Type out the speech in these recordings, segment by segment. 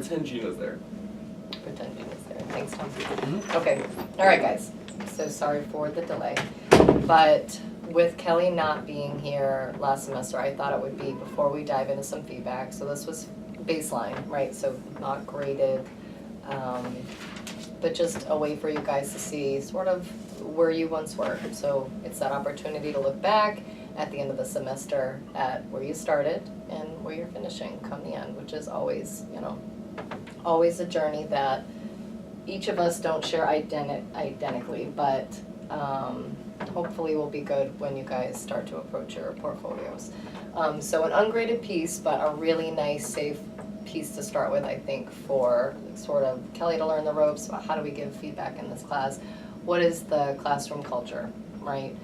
pretend Gina's there. Pretend Gina's there. Thanks, Tom. Mhm. Okay, all right, guys. So sorry for the delay. But with Kelly not being here last semester, I thought it would be before we dive into some feedback. So this was baseline, right? So not graded, but just a way for you guys to see sort of where you once were. So it's that opportunity to look back at the end of the semester at where you started and where you're finishing come the end, which is always, always a journey that each of us don't share identically, but hopefully will be good when you guys start to approach your portfolios. So an ungraded piece, but a really nice, safe piece to start with, I think, for sort of Kelly to learn the ropes about how do we give feedback in this class. What is the classroom culture, right?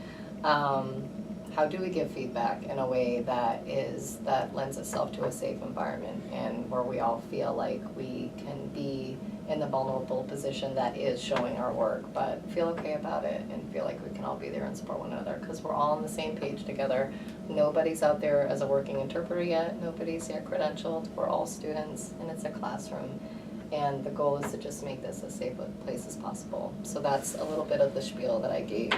How do we give feedback in a way that lends itself to a safe environment and where we all feel like we can be in the vulnerable position that is showing our work, but feel okay about it and feel like we can all be there and support one another because we're all on the same page together. Nobody's out there as a working interpreter yet. Nobody's yet credentialed. We're all students and it's a classroom. And the goal is to just make this as safe a place as possible. So that's a little bit of the spiel that I gave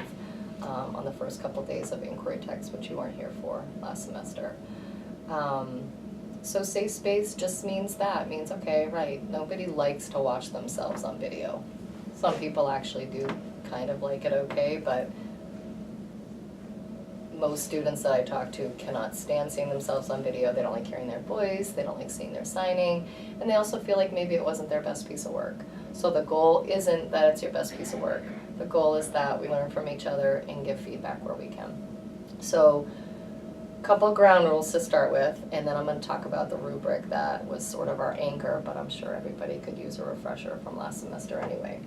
on the first couple days of inquiry text, which you weren't here for last semester. So safe space just means okay, right, nobody likes to watch themselves on video. Some people actually do kind of like it okay, but most students that I talk to cannot stand seeing themselves on video. They don't like hearing their voice, they don't like seeing their signing, and they also feel like maybe it wasn't their best piece of work. So the goal isn't that it's your best piece of work. The goal is that we learn from each other and give feedback where we can. So couple ground rules to start with, and then I'm going to talk about the rubric that was sort of our anchor, but I'm sure everybody could use a refresher from last semester anyway.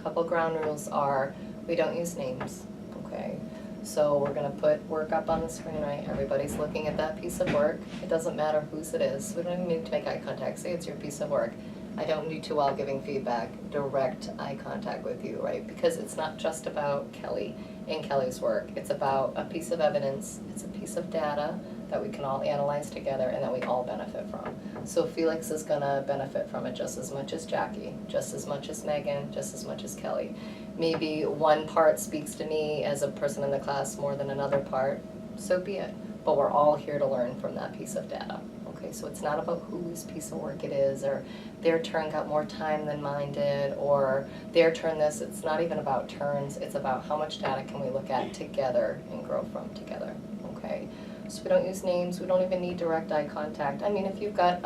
Couple ground rules are we don't use names, okay? So we're going to put work up on the screen, right? Everybody's looking at that piece of work. It doesn't matter whose it is. We don't even need to make eye contact. Say it's your piece of work. I don't need to, while giving feedback, direct eye contact with you, right? Because it's not just about Kelly and Kelly's work. It's about a piece of evidence. It's a piece of data that we can all analyze together and that we all benefit from. So Felix is going to benefit from it just as much as Jackie, just as much as Megan, just as much as Kelly. Maybe one part speaks to me as a person in the class more than another part, so be it. But we're all here to learn from that piece of data. Okay, so it's not about whose piece of work it is, or their turn got more time than mine did, or their turn this. It's not even about turns. It's about how much data can we look at together and grow from together, okay? So we don't use names. We don't even need direct eye contact. I mean, if you've got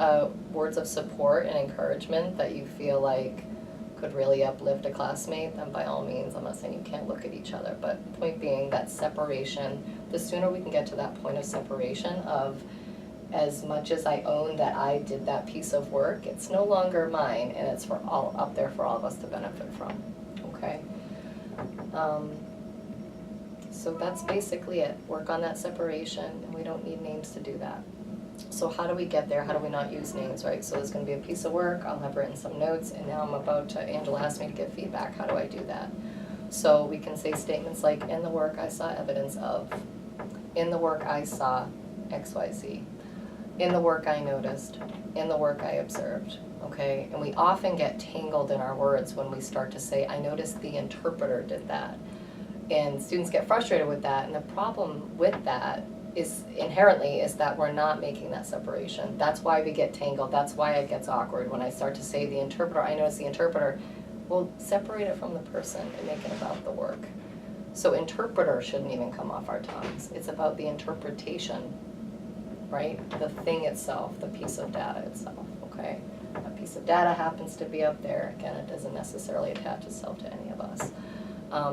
words of support and encouragement that you feel like could really uplift a classmate, then by all means, I'm not saying you can't look at each other, but point being that separation, the sooner we can get to that point of separation of as much as I own that I did that piece of work, it's no longer mine, and it's for all up there for all of us to benefit from, okay? So that's basically it. Work on that separation, and we don't need names to do that. So how do we get there? How do we not use names, right? So there's going to be a piece of work. I'll have written some notes, and now I'm about to, Angela asked me to give feedback. How do I do that? So we can say statements like, in the work I saw evidence of. In the work I saw XYZ. In the work I noticed. In the work I observed. Okay? And we often get tangled in our words when we start to say, I noticed the interpreter did that. And students get frustrated with that, and the problem with that is inherently is that we're not making that separation. That's why we get tangled. That's why it gets awkward when I start to say the interpreter, I notice the interpreter. Well, separate it from the person and make it about the work. So interpreter shouldn't even come off our tongues. It's about the interpretation, right? The thing itself, the piece of data itself, okay? A piece of data happens to be up there. Again, it doesn't necessarily attach itself to any of us.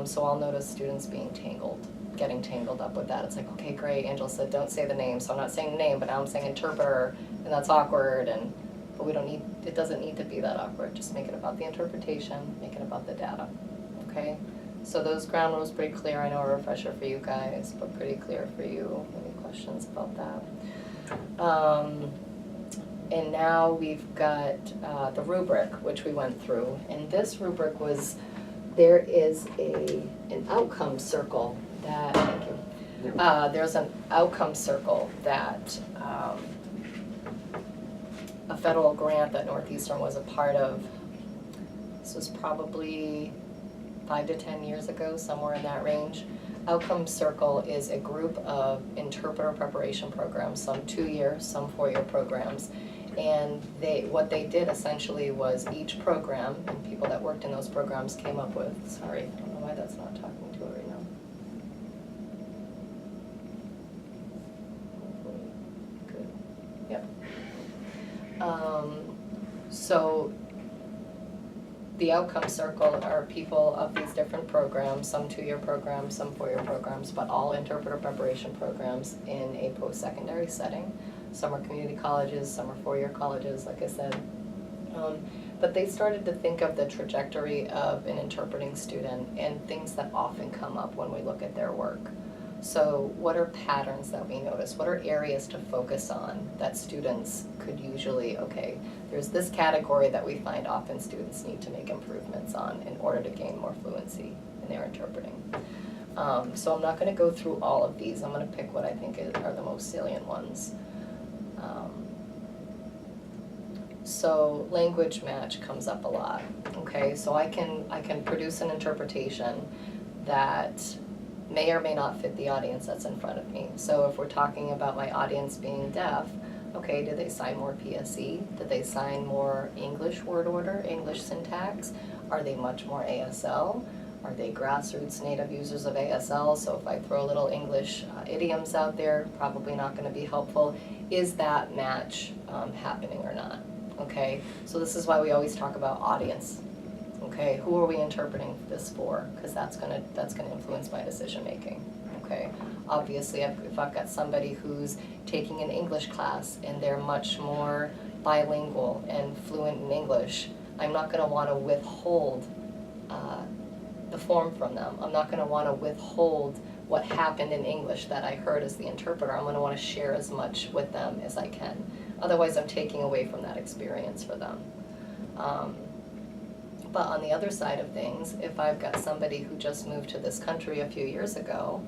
So I'll notice students being tangled, getting tangled up with that. It's like, okay, great, Angela said don't say the name, so I'm not saying the name, but now I'm saying interpreter, and that's awkward, but we don't need, it doesn't need to be that awkward. Just make it about the interpretation, make it about the data, okay? So those ground rules pretty clear. I know a refresher for you guys, but pretty clear for you. Any questions about that? And now we've got the rubric, which we went through, and this rubric was, there is an outcome circle that, thank you, there's an outcome circle that a federal grant that Northeastern was a part of. This was probably 5 to 10 years ago, somewhere in that range. Outcome Circle is a group of interpreter preparation programs, some 2-year, some 4-year programs. And what they did essentially was each program, and people that worked in those programs came up with, sorry, I don't know why that's not talking to it right now. Good, yep. So the Outcome Circle are people of these different programs, some 2-year programs, some 4-year programs, but all interpreter preparation programs in a post-secondary setting. Some are community colleges, some are 4-year colleges, like I said. But they started to think of the trajectory of an interpreting student and things that often come up when we look at their work. So what are patterns that we notice? What are areas to focus on that students could usually, okay, there's this category that we find often students need to make improvements on in order to gain more fluency in their interpreting. So I'm not going to go through all of these. I'm going to pick what I think are the most salient ones. So language match comes up a lot, okay? So I can produce an interpretation that may or may not fit the audience that's in front of me. So if we're talking about my audience being deaf, okay, did they sign more PSE? Did they sign more English word order, English syntax? Are they much more ASL? Are they grassroots native users of ASL? So if I throw little English idioms out there, probably not going to be helpful. Is that match happening or not? Okay, so this is why we always talk about audience. Okay, who are we interpreting this for? Because that's gonna influence my decision making. Okay, obviously if I've got somebody who's taking an English class and they're much more bilingual and fluent in English, I'm not going to want to withhold the form from them. I'm not going to want to withhold what happened in English that I heard as the interpreter. I'm going to want to share as much with them as I can. Otherwise, I'm taking away from that experience for them. But on the other side of things, if I've got somebody who just moved to this country a few years ago,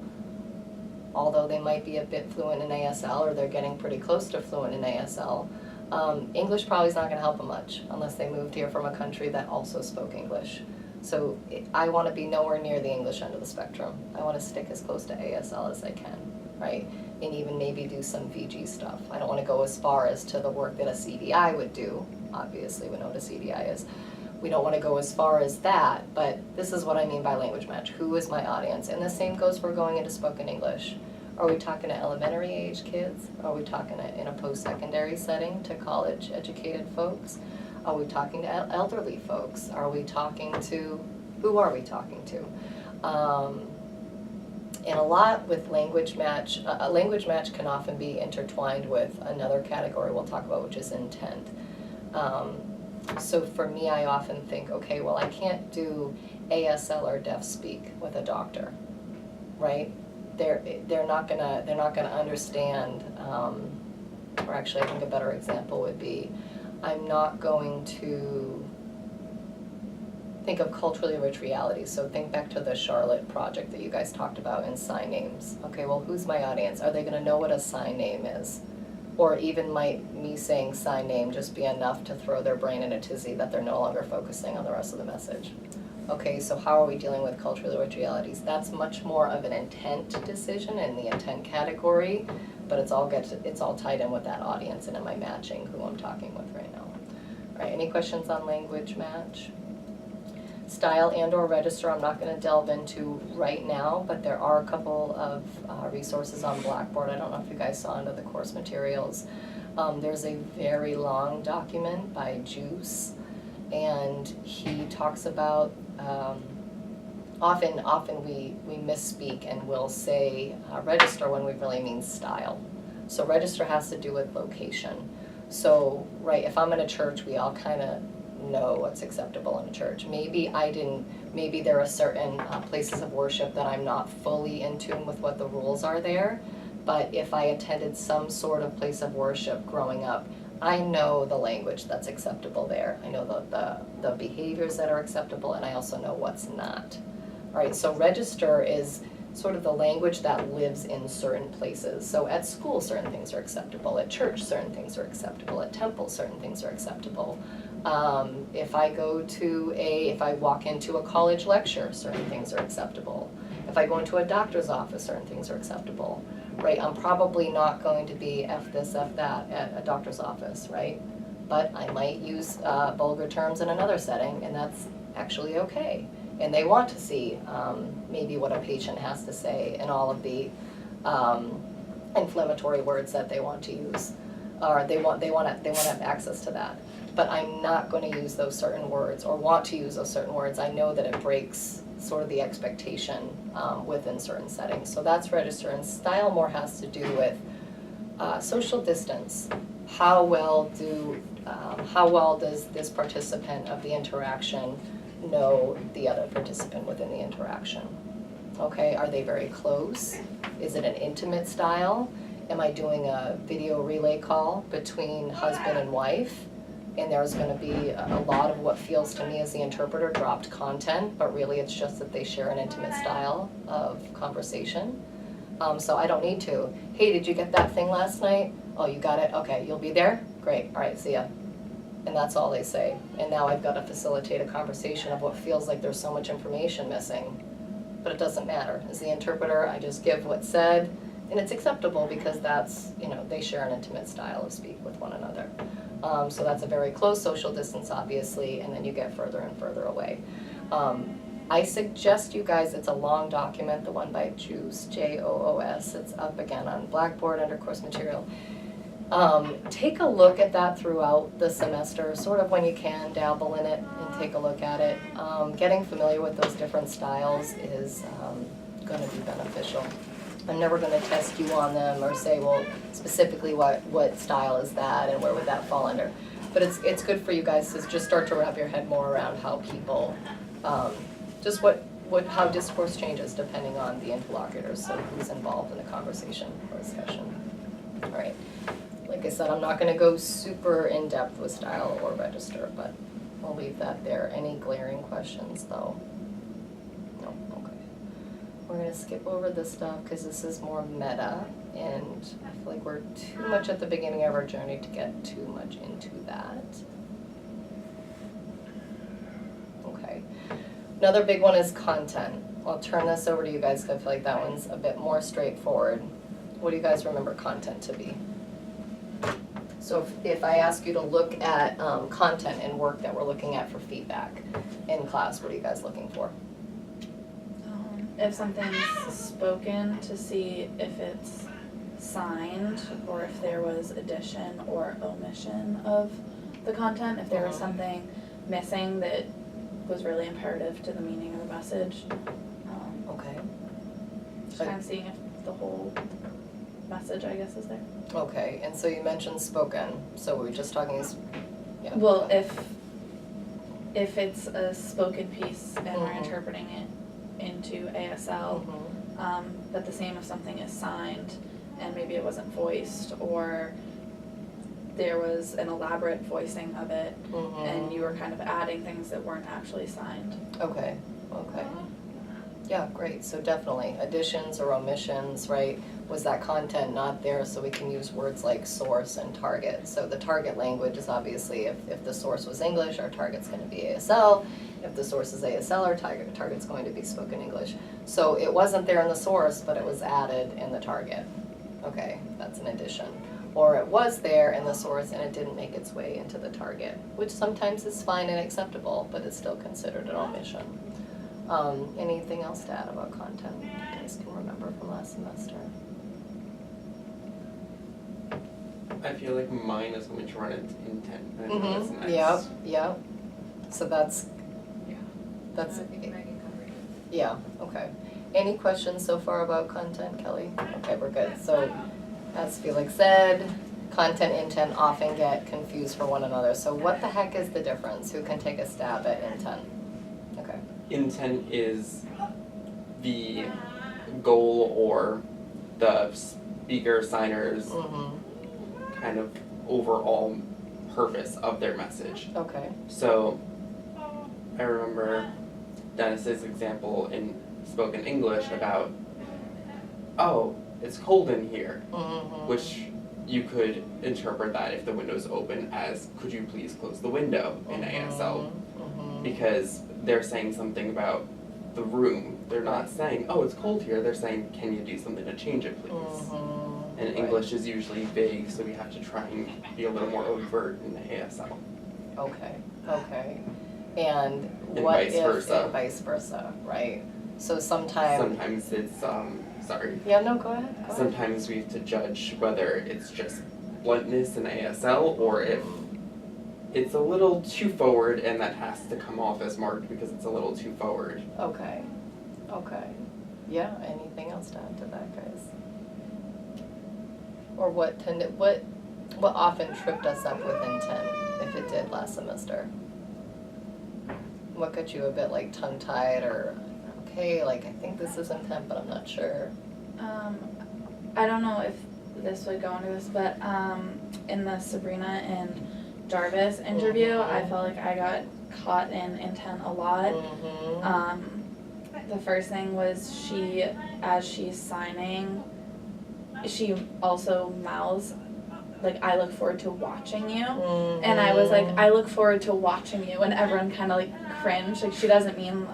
although they might be a bit fluent in ASL or they're getting pretty close to fluent in ASL, English probably is not going to help them much unless they moved here from a country that also spoke English. So I want to be nowhere near the English end of the spectrum. I want to stick as close to ASL as I can, right? And even maybe do some VG stuff. I don't want to go as far as to the work that a CDI would do. Obviously, we know what a CDI is. We don't want to go as far as that, but this is what I mean by language match. Who is my audience? And the same goes for going into spoken English. Are we talking to elementary age kids? Are we talking in a post-secondary setting to college educated folks? Are we talking to elderly folks? Are we talking to, who are we talking to? And a lot with language match, a language match can often be intertwined with another category we'll talk about, which is intent. So for me, I often think, okay, well, I can't do ASL or deaf speak with a doctor, right? They're not gonna understand. Or actually, I think a better example would be, I'm not going to think of culturally rich realities. So think back to the Charlotte project that you guys talked about in sign names. Okay, well, who's my audience? Are they gonna know what a sign name is? Or even might me saying sign name just be enough to throw their brain in a tizzy that they're no longer focusing on the rest of the message? Okay, so how are we dealing with culturally rich realities? That's much more of an intent decision in the intent category, but it's all tied in with that audience, and am I matching who I'm talking with right now? All right, any questions on language match? Style and or register, I'm not going to delve into right now, but there are a couple of resources on Blackboard. I don't know if you guys saw into the course materials. There's a very long document by Juice, and he talks about, often we misspeak and we'll say register when we really mean style. So register has to do with location. So, right, if I'm in a church, we all kind of know what's acceptable in a church. Maybe there are certain places of worship that I'm not fully in tune with what the rules are there, but if I attended some sort of place of worship growing up, I know the language that's acceptable there. I know the behaviors that are acceptable, and I also know what's not. All right, so register is sort of the language that lives in certain places. So at school, certain things are acceptable. At church, certain things are acceptable. At temple, certain things are acceptable. If I walk into a college lecture, certain things are acceptable. If I go into a doctor's office, certain things are acceptable, right? I'm probably not going to be F this, F that at a doctor's office, right? But I might use vulgar terms in another setting, and that's actually okay. And they want to see maybe what a patient has to say and all of the inflammatory words that they want to use, or they want to have access to that. But I'm not going to use those certain words or want to use those certain words. I know that it breaks sort of the expectation within certain settings. So that's register, and style more has to do with social distance. How well does this participant of the interaction know the other participant within the interaction? Okay, are they very close? Is it an intimate style? Am I doing a video relay call between husband and wife? And there's going to be a lot of what feels to me as the interpreter dropped content, but really it's just that they share an intimate style of conversation. So I don't need to. Hey, did you get that thing last night? Oh, you got it? Okay, you'll be there? Great, all right, see ya. And that's all they say. And now I've got to facilitate a conversation of what feels like there's so much information missing. But it doesn't matter. As the interpreter, I just give what's said, and it's acceptable because that's, they share an intimate style of speak with one another. So that's a very close social distance, obviously, and then you get further and further away. I suggest you guys, it's a long document, the one by Joos, Joos, it's up again on Blackboard under course material. Take a look at that throughout the semester, sort of when you can, dabble in it and take a look at it. Getting familiar with those different styles is going to be beneficial. I'm never going to test you on them or say, well, specifically what style is that and where would that fall under. But it's good for you guys to just start to wrap your head more around how people, just how discourse changes depending on the interlocutors, so who's involved in the conversation or discussion. All right. Like I said, I'm not going to go super in-depth with style or register, but I'll leave that there. Any glaring questions, though? No? Okay. We're going to skip over this stuff because this is more meta, and I feel like we're too much at the beginning of our journey to get too much into that. Okay. Another big one is content. I'll turn this over to you guys because I feel like that one's a bit more straightforward. What do you guys remember content to be? So if I ask you to look at content and work that we're looking at for feedback in class, what are you guys looking for? If something's spoken, to see if it's signed or if there was addition or omission of the content, if there was something missing that was really imperative to the meaning of the message. Okay. Just kind of seeing if the whole message, I guess, is there. Okay, and so you mentioned spoken, so we were just talking, yeah. Well, if it's a spoken piece and we're interpreting it into ASL, but the same if something is signed and maybe it wasn't voiced, or there was an elaborate voicing of it and you were kind of adding things that weren't actually signed. Okay, okay. Yeah, great, so definitely additions or omissions, right? Was that content not there, so we can use words like source and target. So the target language is obviously, if the source was English, our target's going to be ASL. If the source is ASL, our target's going to be spoken English. So it wasn't there in the source, but it was added in the target. Okay, that's an addition. Or it was there in the source and it didn't make its way into the target, which sometimes is fine and acceptable, but it's still considered an omission. Anything else to add about content you guys can remember from last semester? I feel like mine is going to run into intent. I know that's nice. Yep. So that's, yeah, okay. Any questions so far about content, Kelly? Okay, we're good. So, as Felix said, content, intent often get confused for one another. So what the heck is the difference? Who can take a stab at intent? Okay. Intent is the goal or the speaker, signer's kind of overall purpose of their message. Okay. So I remember Dennis's example in spoken English about oh, it's cold in here, Mhm. which you could interpret that if the window's open as, could you please close the window in ASL? Mhm. Because they're saying something about the room. They're not saying, oh, it's cold here. They're saying, can you do something to change it, please? Mhm. And Right. English is usually vague, so we have to try and be a little more overt in ASL. Okay, okay. And And what vice if, versa. and vice versa, right? So sometimes, Sometimes it's, sorry. yeah, no, go ahead, go ahead. Sometimes we have to judge whether it's just bluntness in ASL or if it's a little too forward and that has to come off as marked because it's a little too forward. Okay, okay. Yeah, anything else to add to that, guys? Or what often tripped us up with intent, if it did last semester? What got you a bit like tongue-tied or, okay, like I think this is intent, but I'm not sure. I don't know if this would go into this, but in the Sabrina and Jarvis interview, I felt like I got caught in intent a lot. Mm-hmm. The first thing was as she's signing, she also mouths, like, I look forward to watching you. Mm-hmm. And I was like, I look forward to watching you. And everyone kind of like cringed. Like, she doesn't mean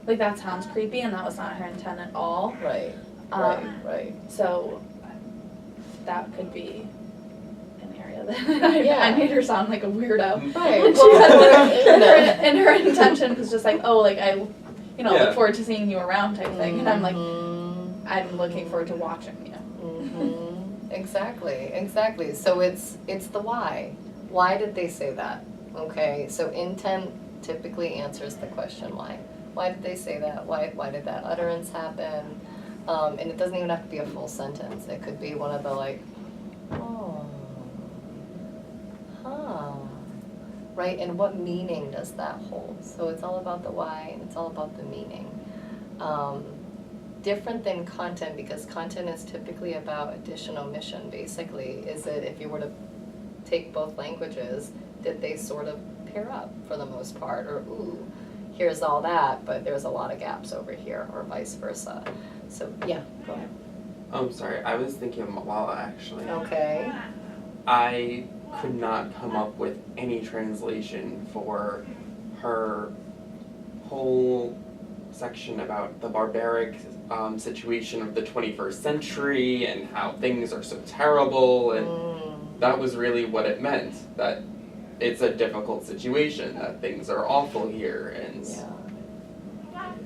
like that sounds creepy, and that was not her intent at all. Right, right. So that could be an area that Yeah. I made her sound like a weirdo. Right. And, and her intention was just like, oh, like I, Yeah. look forward to seeing you around type thing. And I'm like, Mhm. I'm looking forward to watching you. Mhm. Exactly. So it's the why. Why did they say that? Okay, so intent typically answers the question why. Why did they say that? Why did that utterance happen? And it doesn't even have to be a full sentence. It could be one of the like, oh, huh, right? And what meaning does that hold? So it's all about the why and it's all about the meaning. Different than content, because content is typically about addition omission, basically. Is it, if you were to take both languages, did they sort of pair up for the most part? Or, ooh, here's all that, but there's a lot of gaps over here, or vice versa. So, yeah, go ahead. I'm sorry, I was thinking of Malala actually. Okay. I could not come up with any translation for her whole section about the barbaric situation of the 21st century and how things are so terrible, and that was really what it meant, that it's a difficult situation, that things are awful here, and Yeah.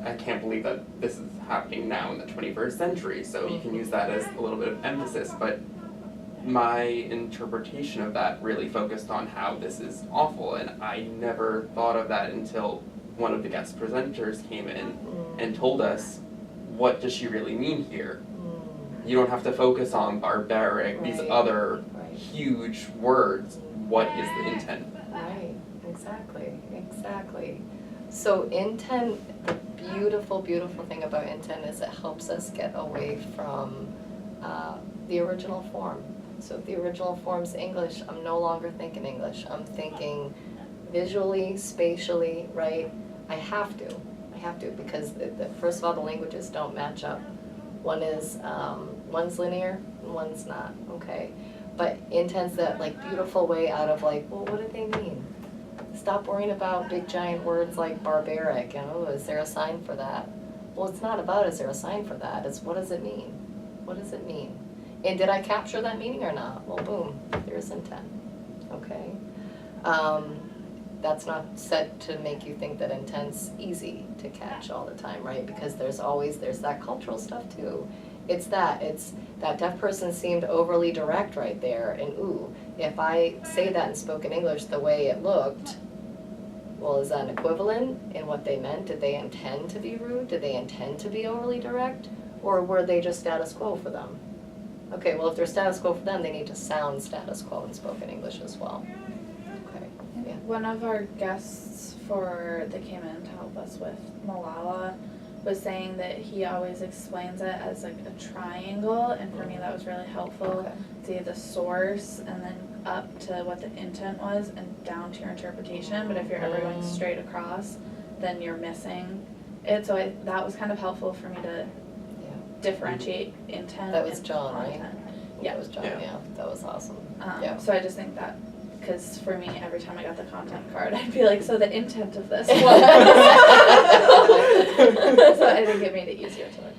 I can't believe that this is happening now in the 21st century, so you can use that as a little bit of emphasis, but my interpretation of that really focused on how this is awful, and I never thought of that until one of the guest presenters came in and told us, what does she really mean here? You don't have to focus on barbaric, these Right. other Right. huge words. What is the intent? Right, exactly. So intent, the beautiful thing about intent is it helps us get away from the original form. So if the original form's English, I'm no longer thinking English. I'm thinking visually, spatially, right? I have to, because first of all, the languages don't match up. One's linear and one's not, okay? But intent's that like beautiful way out of like, well, what do they mean? Stop worrying about big giant words like barbaric and, oh, is there a sign for that? Well, it's not about is there a sign for that, it's what does it mean? What does it mean? And did I capture that meaning or not? Well, boom, there's intent, okay? That's not said to make you think that intent's easy to catch all the time, right? Because there's that cultural stuff too. It's that deaf person seemed overly direct right there, and ooh, if I say that in spoken English the way it looked, well, is that an equivalent in what they meant? Did they intend to be rude? Did they intend to be overly direct? Or were they just status quo for them? Okay, well, if they're status quo for them, they need to sound status quo in spoken English as well. Okay, yeah. One of our guests that came in to help us with Malala was saying that he always explains it as like a triangle, and for me that was really helpful. Okay. See the source and then up to what the intent was and down to your interpretation, but if you're ever going straight across, then you're missing it. So that was kind of helpful for me to differentiate intent That was and John, right? content. That was John, Yeah. yeah, that was awesome. Yeah. So I just think that, because for me, every time I got the content card, I'd be like, so the intent of this. What? So I think it made it easier to like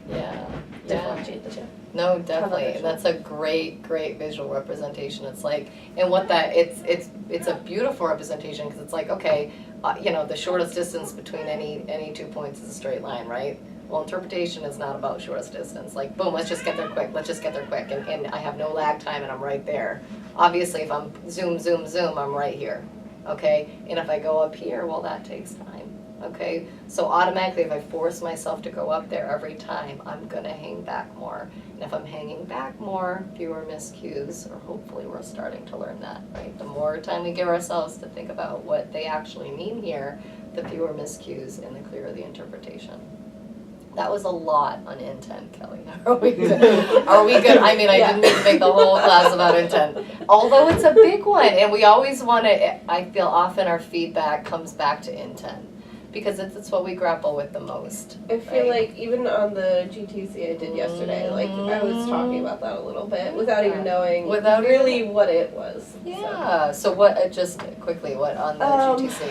Yeah, yeah. differentiate the two. No, definitely, visual. and that's a great visual representation. It's like, and what that, it's a beautiful representation, because it's like, okay, you know, the shortest distance between any 2 points is a straight line, right? Well, interpretation is not about shortest distance, like, boom, let's just get there quick, and I have no lag time and I'm right there. Obviously, if I'm zoom, I'm right here, okay? And if I go up here, well, that takes time, okay? So automatically, if I force myself to go up there every time, I'm gonna hang back more. And if I'm hanging back more, fewer miscues, or hopefully we're starting to learn that, right? The more time we give ourselves to think about what they actually mean here, the fewer miscues and the clearer the interpretation. That was a lot on intent, Kelly. Are we good? Are we good? I mean, I didn't need to make the whole class about intent. Although it's a big one, and we always want to, I feel often our feedback comes back to intent, because it's what we grapple with the most. I feel right? like even on the GTC I did yesterday, like I was talking about that a little bit without even knowing Without really even- what it was. Yeah, so what, just quickly, what on the GTC? So,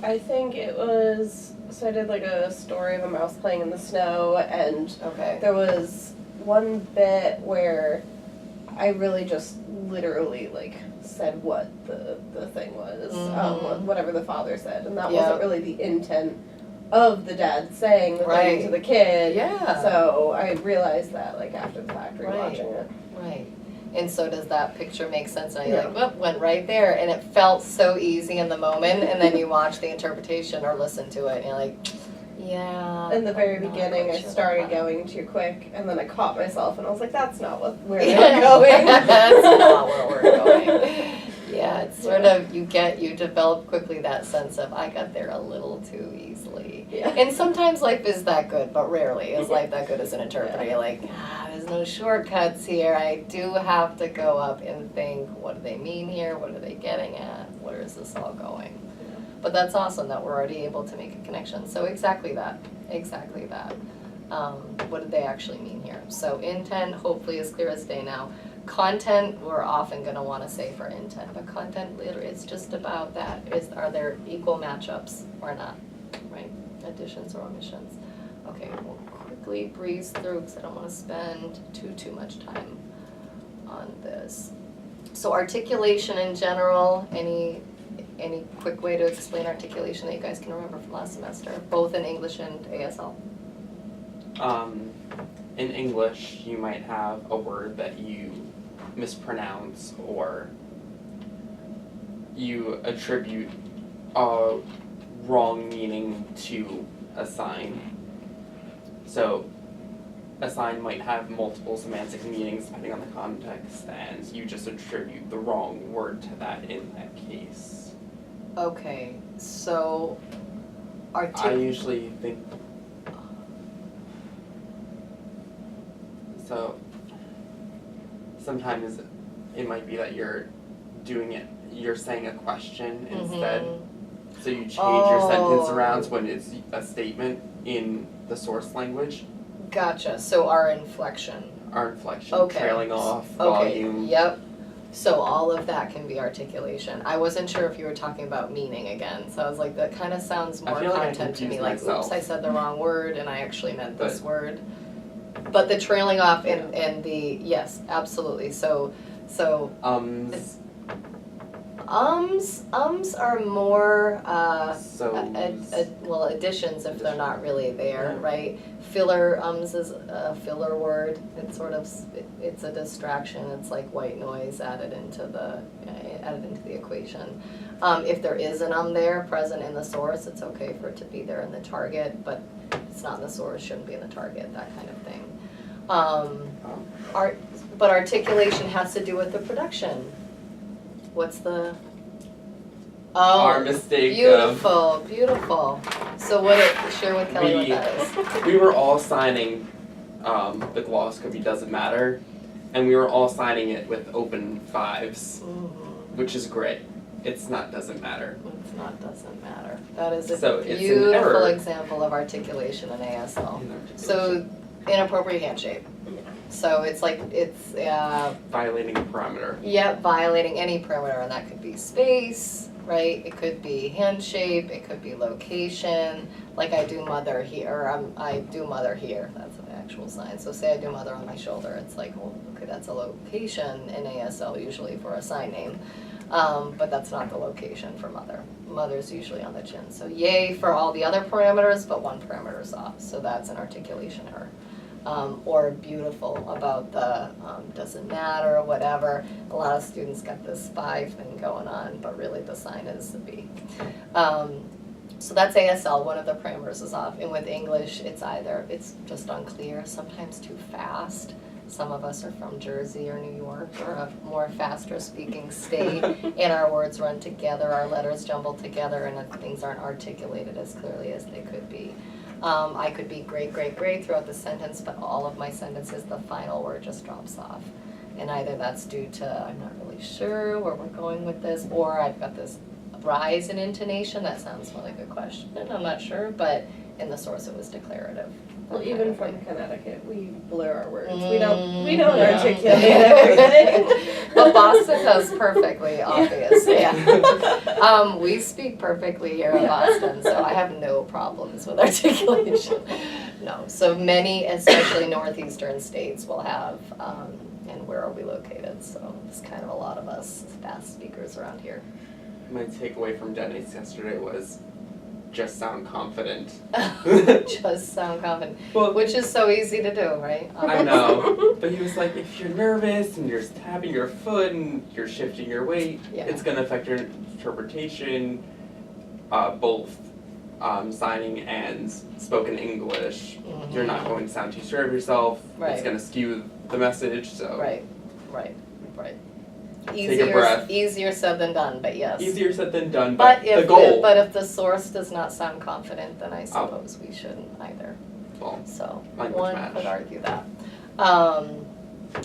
I think it was, so I did like a story of a mouse playing in the snow, and Okay. there was one bit where I really just literally like said what the thing was, whatever the father said, and that Yeah. wasn't really the intent of the dad saying the Right. thing to the kid. Yeah. So I realized that like after the fact, Right. rewatching it. Right. And so does that picture make sense? And you're Yeah. like, whoop, went right there. And it felt so easy in the moment. And then you watch the interpretation or listen to it and you're like, yeah. In the very I'm not beginning, quite I sure started about that. going too quick, and then I caught myself, and I was like, "That's not where they're going." That's not where we're going. Yeah, it's sort of, you develop quickly that sense of, I got there a little too easily. Yeah. And sometimes life is that good, but rarely is life that good as an interpreter. You're like, there's no shortcuts here. I do have to go up and think, what do they mean here? What are they getting at? Where is this all going? But that's awesome that we're already able to make a connection. So exactly that. What did they actually mean here? So intent, hopefully is clear as day now. Content, we're often going to want to say for intent, but content literally, it's just about that. Are there equal matchups or not, right? Additions or omissions. Okay, we'll quickly breeze through because I don't want to spend too much time on this. So articulation in general, any quick way to explain articulation that you guys can remember from last semester, both in English and ASL? In English, you might have a word that you mispronounce or you attribute a wrong meaning to a sign. So a sign might have multiple semantic meanings depending on the context, and you just attribute the wrong word to that in that case. Okay, so I usually think so. Sometimes it might be that you're saying a question instead. So you change your sentence around when it's a statement in the source language. Gotcha, so our inflection. Okay. Trailing off, Okay, volume. yep. So all of that can be articulation. I wasn't sure if you were talking about meaning again, so I was like, that kind of sounds more I feel like I content to me, confused like, myself. oops, I said the wrong word and I actually meant this word. But the trailing off and the, yes, absolutely, so ums are more, well, additions if they're not really there, Yeah. right? Filler, is a filler word, it's sort of, it's a distraction, it's like white noise added into the equation. If there is an there present in the source, it's okay for it to be there in the target, but it's not in the source, shouldn't be in the target, that kind of thing. But articulation has to do with the production. What's the? Our mistake. Beautiful, beautiful. So share with Kelly what that is. We were all signing the gloss copy doesn't matter, and we were all signing it with open fives, which is great. It's not doesn't matter. It's not doesn't matter. That is a So it's an beautiful error. example of articulation in ASL. In articulation. So inappropriate hand shape. So it's like, it's, Violating a parameter. yep, violating any parameter, and that could be space, right? It could be hand shape, it could be location, like I do mother here, or I do mother here, that's an actual sign. So say I do mother on my shoulder, it's like, well, okay, that's a location in ASL usually for a sign name. But that's not the location for mother. Mother's usually on the chin. So yay for all the other parameters, but one parameter's off, so that's an articulation error. Or beautiful about the doesn't matter, whatever. A lot of students got this 5 thing going on, but really the sign is the B. So that's ASL, one of the parameters is off. And with English, it's just unclear, sometimes too fast. Some of us are from Jersey or New York or a more faster speaking state, and our words run together, our letters jumble together, and things aren't articulated as clearly as they could be. I could be great throughout the sentence, but all of my sentences, the final word just drops off. And either that's due to, I'm not really sure where we're going with this, or I've got this rise in intonation, that sounds more like a question, I'm not sure, but in the source it was declarative. Well, That even kind of from thing. Connecticut, we blur our words. We don't Yeah. articulate everything. But Boston does perfectly, obvious, yeah. We speak perfectly here in Boston, so I have no problems with articulation. No, so many, especially northeastern states will have, and where are we located? So it's kind of a lot of us fast speakers around here. My takeaway from Dennis yesterday was just sound confident. Just sound confident, Well, which is so easy to do, right? I know, but he was like, if you're nervous and you're tapping your foot and you're shifting your weight, Yeah. it's gonna affect your interpretation, both signing and spoken English. You're not going to sound too sure of yourself. Right. It's gonna skew the message. So Right. Take a breath. Easier said than done, but yes. easier said than done. But But the if goal. if the source does not sound confident, then I suppose we shouldn't either. Well, So Language one match. could argue that.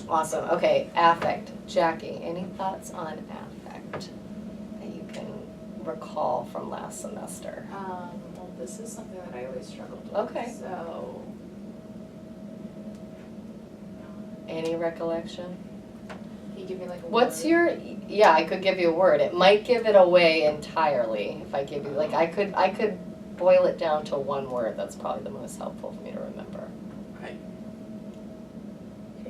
Awesome. Okay, affect. Jackie, any thoughts on affect that you can recall from last semester? Well, this is something that I always struggled with. Okay. So, Any recollection? can you give me like a What's word? yeah, I could give you a word. It might give it away entirely if I give you, like, I could boil it down to one word. That's probably the most helpful for me to remember. Okay,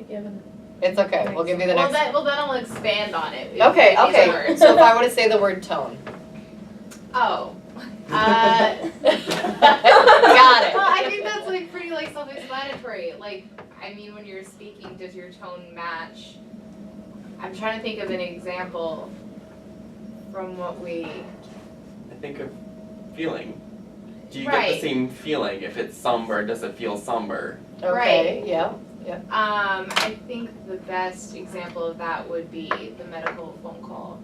given. It's okay, we'll give you the Well, next. then I'll expand on it. Okay, These okay, words. so if I were to say the word tone. Oh. Got it. Well, I think that's like pretty like self-explanatory. Like, I mean, when you're speaking, does your tone match? I'm trying to think of an example from what we. I think of feeling. Do you get Right. the same feeling if it's somber? Does it feel somber? Okay, Right. yeah, I think the best example of that would be the medical phone call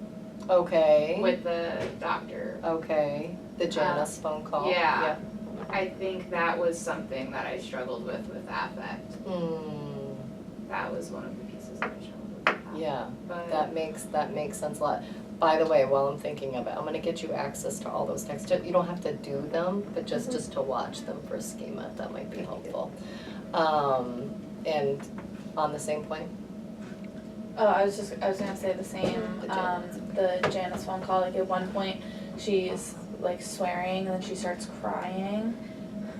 okay, with the doctor. okay, the Janice phone call. Yeah. I think that was something that I struggled with affect. Hmm, That was one of the pieces that I struggled with. yeah, But that makes sense a lot. By the way, while I'm thinking of it, I'm gonna get you access to all those texts. You don't have to do them, but just to watch them for schema, that might be helpful. And on the same point? Oh, I was gonna say the same, The Janice. the Janice phone call, like at one point, she's like swearing and then she starts crying.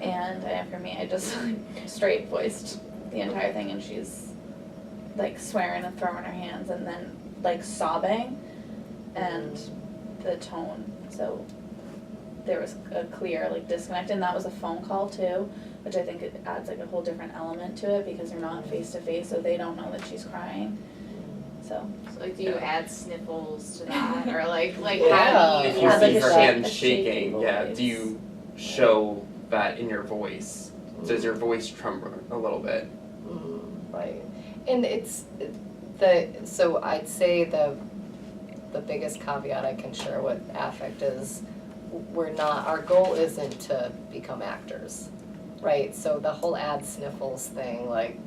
And for me, I just like straight voiced the entire thing and she's like swearing and throwing her hands and then like sobbing and the tone, so there was a clear like disconnect, and that was a phone call too, which I think it adds like a whole different element to it because you're not face to face, so they don't know that she's crying. So So, like, do you add sniffles to that, or like Yeah. how do If you? you Have, like, see a her shake- hand a shaky shaking, yeah, voice. do you show that in your voice? Does your voice tremble a little bit? Right, and so I'd say the biggest caveat I can share with affect is our goal isn't to become actors, right? So the whole add sniffles thing, like,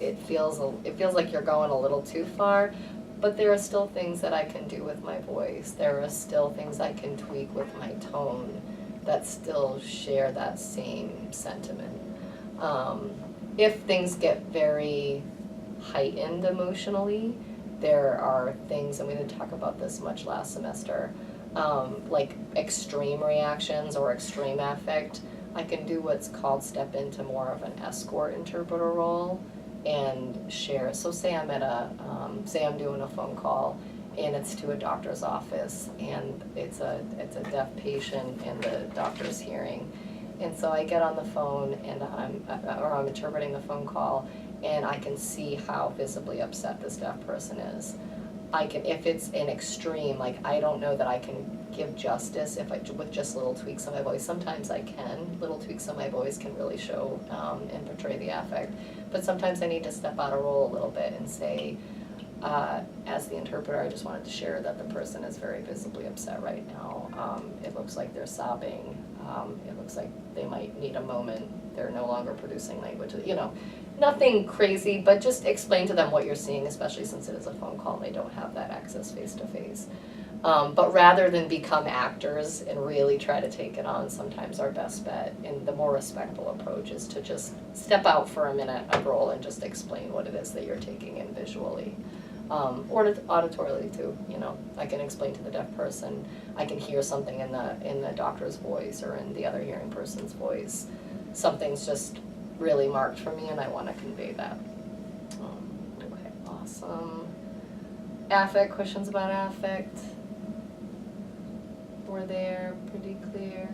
it feels like you're going a little too far, but there are still things that I can do with my voice. There are still things I can tweak with my tone that still share that same sentiment. if things get very heightened emotionally, there are things, and we didn't talk about this much last semester, like extreme reactions or extreme affect. I can do what's called step into more of an escort interpreter role and share. So say I'm doing a phone call and it's to a doctor's office and it's a deaf patient and the doctor's hearing. And so I get on the phone and I'm interpreting the phone call and I can see how visibly upset this deaf person is. If it's an extreme, like I don't know that I can give justice with just little tweaks of my voice. Sometimes I can. Little tweaks of my voice can really show and portray the affect. But sometimes I need to step out of role a little bit and say, as the interpreter, I just wanted to share that the person is very visibly upset right now. It looks like they're sobbing. It looks like they might need a moment. They're no longer producing language. Nothing crazy, but just explain to them what you're seeing, especially since it is a phone call and they don't have that access face to face. But rather than become actors and really try to take it on, sometimes our best bet and the more respectful approach is to just step out for a minute of role and just explain what it is that you're taking in visually. Or auditorily too, I can explain to the deaf person, I can hear something in the doctor's voice or in the other hearing person's voice. Something's just really marked for me and I want to convey that. Okay, awesome. Affect, questions about affect? We're there, pretty clear.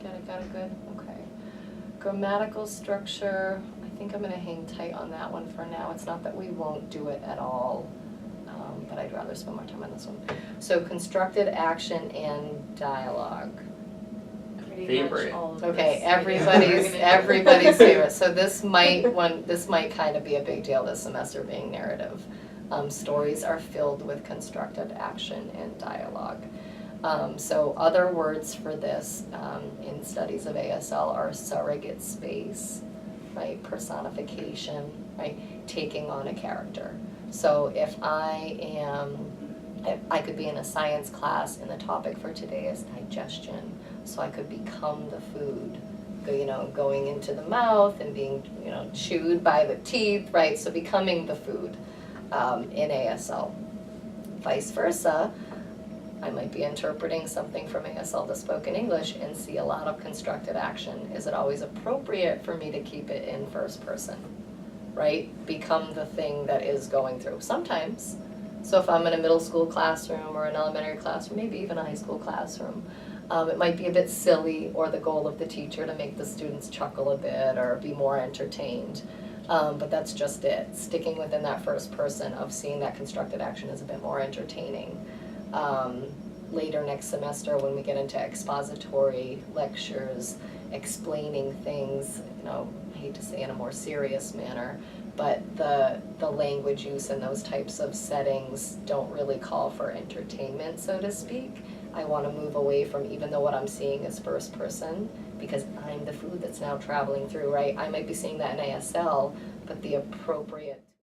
Got it good, okay. Grammatical structure, I think I'm gonna hang tight on that one for now. It's not that we won't do it at all, but I'd rather spend more time on this one. So constructed action and dialogue. Pretty Favorite. much all of Okay, this. everybody's favorite. So this might kind of be a big deal this semester, being narrative. Stories are filled with constructed action and dialogue. So other words for this in studies of ASL are surrogate space, right? Personification, right? Taking on a character. So if I could be in a science class and the topic for today is digestion. So I could become the food, going into the mouth and being, chewed by the teeth, right? So becoming the food in ASL. Vice versa, I might be interpreting something from ASL to spoken English and see a lot of constructed action. Is it always appropriate for me to keep it in first person, right? Become the thing that is going through. Sometimes. So if I'm in a middle school classroom or an elementary classroom, maybe even a high school classroom, it might be a bit silly or the goal of the teacher to make the students chuckle a bit or be more entertained. But that's just it. Sticking within that first person of seeing that constructed action is a bit more entertaining. Later next semester when we get into expository lectures, explaining things, I hate to say in a more serious manner, but the language use in those types of settings don't really call for entertainment, so to speak. I want to move away from, even though what I'm seeing is first person, because I'm the food that's now traveling through, right? I might be seeing that in ASL, but the appropriate